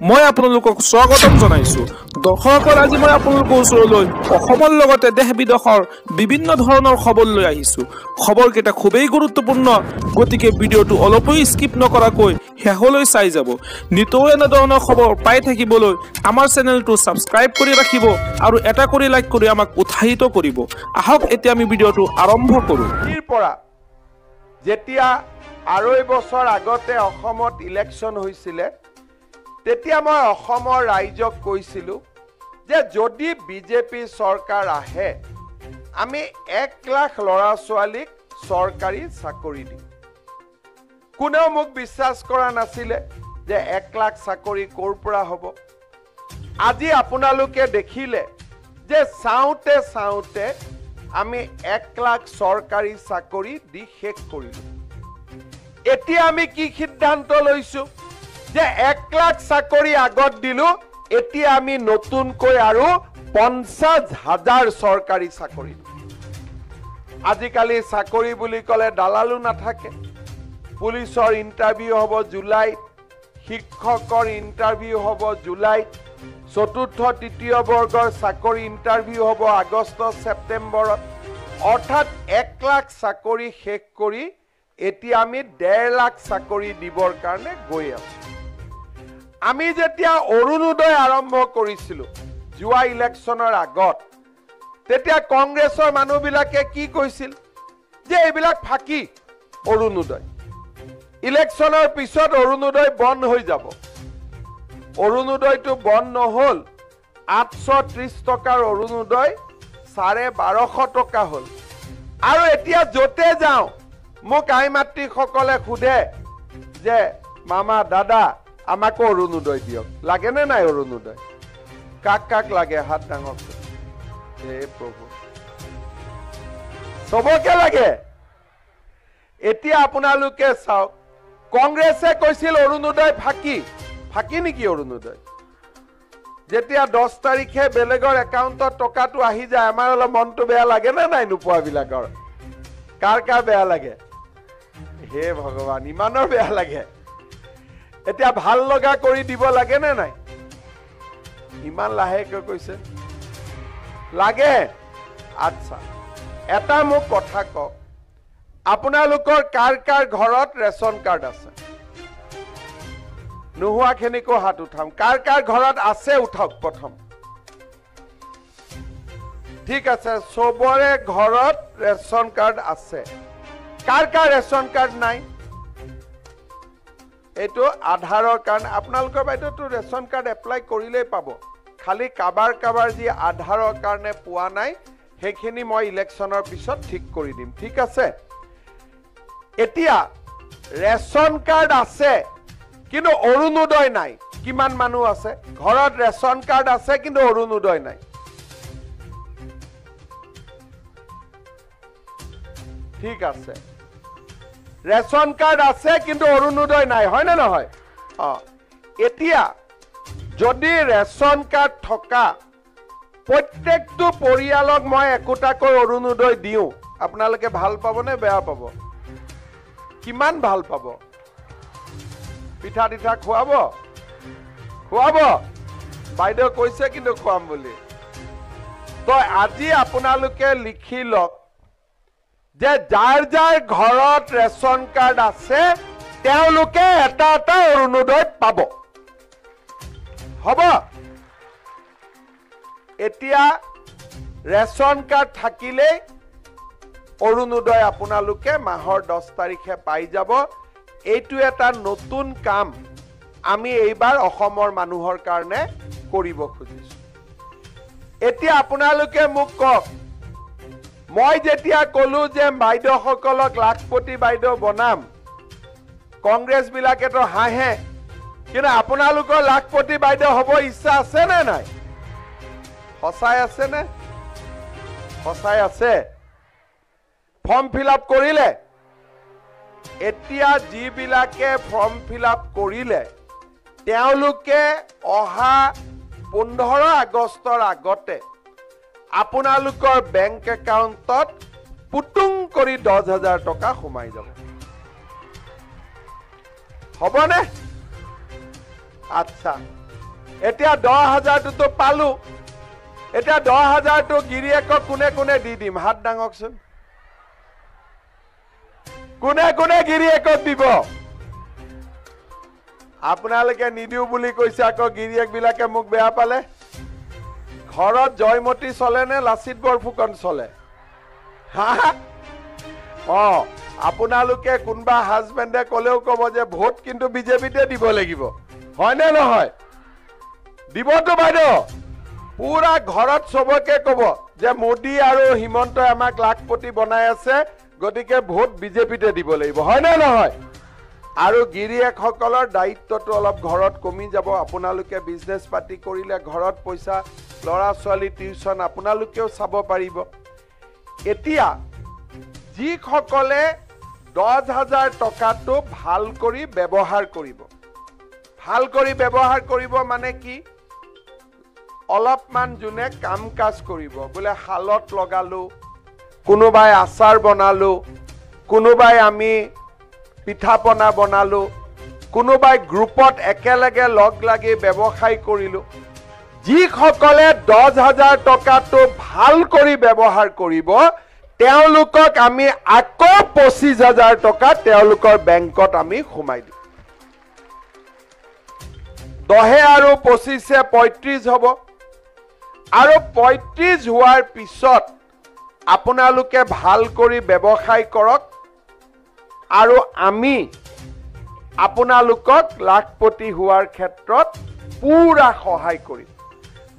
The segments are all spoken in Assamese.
মই আপোনালোকক স্বাগতম জনাইছো দৰ্শকৰ আজি মই আপোনালোকৰ ওচৰলৈ অসমৰ লগতে দেশ বিদেশৰ বিভিন্ন ধৰণৰ খবৰ লৈ আহিছো খবৰকেইটা খুবেই গুৰুত্বপূৰ্ণ গতিকে ভিডিঅটো অলপই স্কিপ নকৰাকৈ শেষলৈ চাই যাব নিতৌ এনে ধৰণৰ খবৰ পাই থাকিবলৈ আমাৰ চেনেলটো সাবস্ক্ৰাইব কৰি ৰাখিব আৰু এটা কৰি লাইক কৰি আমাক উৎসাহিত কৰিব আহক এতিয়া আমি ভিডিঅটো আৰম্ভ কৰো পৰা যেতিয়া 2 বছৰ আগতে অসমত ইলেকশন হৈছিল তেতিয়া মই অসমৰ ৰাইজক কৈছিলো যে যদি বিজেপি চৰকাৰ আহে আমি 1 লাখ লৰা ছোৱালীক চৰকাৰী চাকৰি দিম কোনেও মোক বিশ্বাস কৰা নাছিল যে 1 লাখ চাকৰি কৰ পৰা হ'ব আজি আপোনালোকে দেখিলে যে চাওতে চাওতে আমি 1 লাখ চৰকাৰী চাকৰি দি শেষ কৰিলো এতিয়া আমি কি সিদ্ধান্ত লৈছো যে 1 লাখ চাকৰি আগত দিলো এতিয়া আমি নতুনকৈ আৰু 50,000 চৰকাৰী চাকৰি আজিকালি চাকৰি বুলি কলে দালালু নাথাকে পুলিচৰ ইন্টাৰভিউ হ'ব জুলাই শিক্ষকৰ ইন্টাৰভিউ হ'ব জুলাই চতুৰ্থ তৃতীয় বৰ্গৰ চাকৰি ইন্টাৰভিউ হ'ব আগষ্ট ছেপ্টেম্বৰত অৰ্থাৎ 1 লাখ চাকৰি শেষ কৰি এতিয়া আমি 1.5 লাখ চাকৰি দিবৰ কাৰণে গৈ আছো আমি যেতিয়া অৰুণোদয় আৰম্ভ কৰিছিলো জুৱা ইলেকশনৰ আগত তেতিয়া কংগ্ৰেছৰ মানুহবিলাকে কি কৈছিল যে এইবিলাক ফাঁকি অৰুণোদয় ইলেকশনৰ পিছত অৰুণোদয় বন্ধ হৈ যাব অৰুণোদয়টো বন্ধ নহল 830 টকাৰ অৰুণোদয় 1250 টকা হল আৰু এতিয়া যতে যাও মোক আই মাতৃ সকলে খুদে যে মামা দাদা আমাক অৰুণোদয় দিয়ক লাগে নে নাই অৰুণোদয় কাক কাক লাগে হাত ডাঙৰ হে প্ৰভু সবকে লাগে এতিয়া আপোনালোকে চাওক কংগ্ৰেছে কৈছিল অৰুণোদয় ফাঁকি ফাঁকি নেকি অৰুণোদয় যেতিয়া 10 তাৰিখে বেলেগৰ একাউণ্টত টকাটো আহি যায় আমাৰ অলপ মনটো বেয়া লাগে নে নাই নোপোৱা বিলাকৰ কাৰ কাৰ বেয়া লাগে হে ভগৱান ইমানৰ বেয়া লাগে এতিয়া ভাল লগা কৰি দিব লাগে নে নাই ইমান লাহেকৈ কৈছে লাগে আচ্ছা এটা মোক কথা কওক আপোনালোকৰ কাৰ কাৰ ঘৰত ৰেচন কাৰ্ড আছে নোহোৱাখিনিকো হাত উঠাম কাৰ কাৰ ঘৰত আছে উঠাওক প্ৰথম ঠিক আছে সবৰে ঘৰত ৰেচন কাৰ্ড আছে কাৰ কাৰ ৰেচন কাৰ্ড নাই এটো আধাৰৰ কাৰণে আপোনালোকৰ বাইদেউটো ৰেচন কাৰ্ড এপ্লাই কৰিলেই পাব খালি কাবাৰ যি আধাৰৰ কাৰণে পোৱা নাই সেইখিনি মই ইলেকশনৰ পিছত ঠিক কৰি দিম ঠিক আছে এতিয়া ৰেচন কাৰ্ড আছে কিন্তু অৰুণোদয় নাই কিমান মানুহ আছে ঘৰত ৰেচন কাৰ্ড আছে কিন্তু অৰুণোদয় নাই ঠিক আছে ৰেচন কাৰ্ড আছে কিন্তু অৰুণোদয় নাই হয় না নহয় এতিয়া যদি ৰেচন কাৰ্ড থকা প্ৰত্যেকটো পৰিয়ালক মই একোটাকৈ অৰুণোদয় দিও আপোনালোকে ভাল পাব নে বেয়া পাব কিমান ভাল পাব পিঠা দিঠা খুৱাব খুৱাব বাইদেউ কৈছে কিন্তু খুৱাম বুলি তো আজি আপোনালোকে লিখি লওক যে যাৰ যাৰ ঘৰত ৰেচন কাৰ্ড আছে তেওঁলোকে এটা এটা অৰুণোদয় পাব হ'ব এতিয়া ৰেচন কাৰ্ড থাকিলে অৰুণোদয় আপোনালোকে মাহৰ 10 তাৰিখে পাই যাব এইটো এটা নতুন কাম আমি এইবাৰ অসমৰ মানুহৰ কাৰণে কৰিব খুজিছো এতিয়া আপোনালোকে মোক কওক মই যেতিয়া কলো যে বাইদেউ সকলক লাখপতি বাইদেউ বনাম কংগ্ৰেছ বিলাকে তো হাঁহে কিন্তু আপোনালোকৰ লাখপতি বাইদেউ হ'ব ইচ্ছা আছে নে নাই সঁচাই আছে নে সঁচাই আছে ফৰ্ম ফিলআপ কৰিলে এতিয়া যিবিলাকে ফৰ্ম ফিলআপ কৰিলে তেওঁলোকে অহা 15 আগষ্টৰ আগতে আপোনালোকৰ বেংক একাউণ্টত পুটুং কৰি 10,000 টকা সোমাই যাব হ'বনে আচ্ছা এতিয়া 10,000টো পালো এতিয়া 10,000টো গিৰিয়েকক কোনে কোনে দি দিম হাত ডাঙকচোন কোনে কোনে গিৰিয়েকক দিব আপোনালোকে নিদিও বুলি কৈছে আকৌ গিৰিয়েক বিলাকে মোক বেয়া পালে ঘৰত জয়মতী চলে নে লাচিত বৰফুকন চলে আপোনালোকে কোনবা হাজবেণ্ডে কলেও কব যে ভোট কিন্তু বিজেপিতে দিব লাগিব হয় নে নহয় দিবতো বাইদেউ পুৰা ঘৰত সবকে কব যে মোদী আৰু হিমন্তই আমাক লাখপতি বনাই আছে গতিকে ভোট বিজেপিতে দিব লাগিব হয় নে নহয় আৰু গিৰিয়েকসকলৰ দায়িত্বটো অলপ ঘৰত কমি যাব আপোনালোকে বিজনেছ পাতি কৰিলে ঘৰত পইচা লৰা ছোৱালী টিউচন আপোনালোকেও চাব পাৰিব এতিয়া যিসকলে 10,000 টকাটো ভাল কৰি ব্যৱহাৰ কৰিব মানে কি অলপমান জুনে কাম কাজ কৰিব বোলে হালত লগালো কোনোবাই আচাৰ বনালো কোনোবাই আমি পিঠা পনা বনালো কোনোবাই গ্ৰুপত একেলগে লগ লাগি ব্যৱসায় কৰিলো যিসকলে 10,000 টকাটো ভাল কৰি ব্যৱহাৰ কৰিব তেওঁলোকক আমি আকৌ 25,000 টকা তেওঁলোকৰ বেংকত আমি সোমাই দিম 10 আৰু 25 35 হ'ব আৰু 35 হোৱাৰ পিছত আপোনালোকে ভাল কৰি ব্যৱসায় কৰক আৰু আমি আপোনালোকক লাখপতি হোৱাৰ ক্ষেত্ৰত পুৰা সহায় কৰিম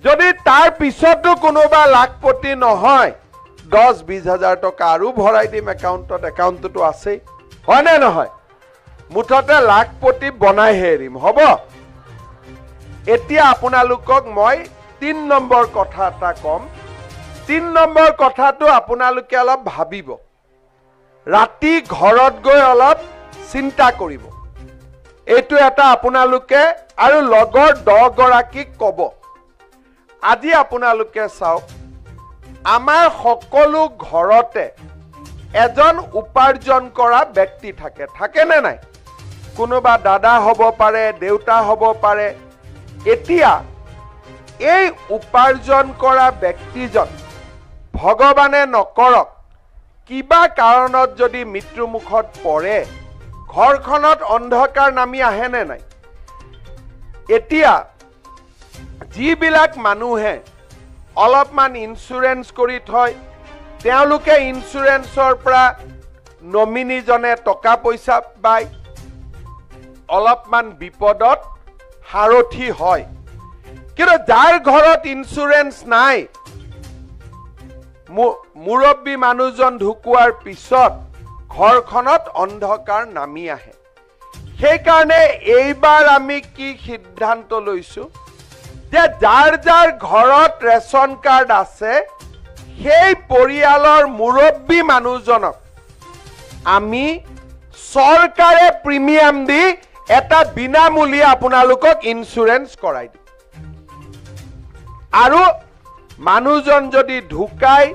যদি তাৰ পিছতো কোনোবা লাখপতি নহয় 10-20,000 টকা আৰু ভৰাই দিম একাউণ্টটো আছে হয় নে নহয় মুঠতে লাখপতি বনাইহে এৰিম হ'ব এতিয়া আপোনালোকক মই 3 নম্বৰ কথা এটা কম 3 নম্বৰ কথাটো আপোনালোকে অলপ ভাবিব ৰাতি ঘৰত গৈ অলপ চিন্তা কৰিব এইটো এটা আপোনালোকে আৰু লগৰ 10 গৰাকীক ক'ব আজি আপোনালোকে চাওক আমাৰ সকলো ঘৰতে এজন উপাৰ্জন কৰা ব্যক্তি থাকে নে নাই কোনোবা দাদা হ'ব পাৰে দেউতা হ'ব পাৰে এতিয়া এই উপাৰ্জন কৰা ব্যক্তিজন ভগৱানে নকৰক কিবা কাৰণত যদি মৃত্যু মুখত পৰে ঘৰখনত অন্ধকাৰ নামি আহে নে নাই এতিয়া যিবিলাক মানুহে অলপমান ইনস্যুৰেন্স কৰি থয় তেওঁলোকে ইনস্যুৰেন্সৰ পৰা নমিনি জনে টকা পইচা পায় অলপমান বিপদত হাৰথি হয় কিন্তু যাৰ ঘৰত ইনস্যুৰেন্স নাই মুৰব্বী মানুহজন ঢুকুৱাৰ পিছত ঘৰখনত অন্ধকাৰ নামি আহে সেইকাৰণে এইবাৰ আমি কি সিদ্ধান্ত লৈছো যে যাৰ যাৰ ঘৰত ৰেচন কাৰ্ড আছে সেই পৰিয়ালৰ মুৰব্বী মানুহজনক আমি চৰকাৰে প্ৰিমিয়াম দি এটা বিনামূলীয়া আপোনালোকক ইনস্যুৰেন্স কৰাই দিম আৰু মানুহজন যদি ঢুকায়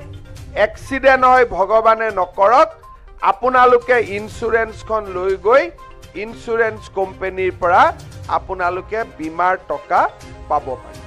এক্সিডেন্ট হয় ভগৱানে নকৰক আপোনালোকে ইনস্যুৰেন্সখন লৈ গৈ ইনস্যুৰেন্স কোম্পানীৰ পৰা আপোনালোকে বীমাৰ টকা পাব পাৰে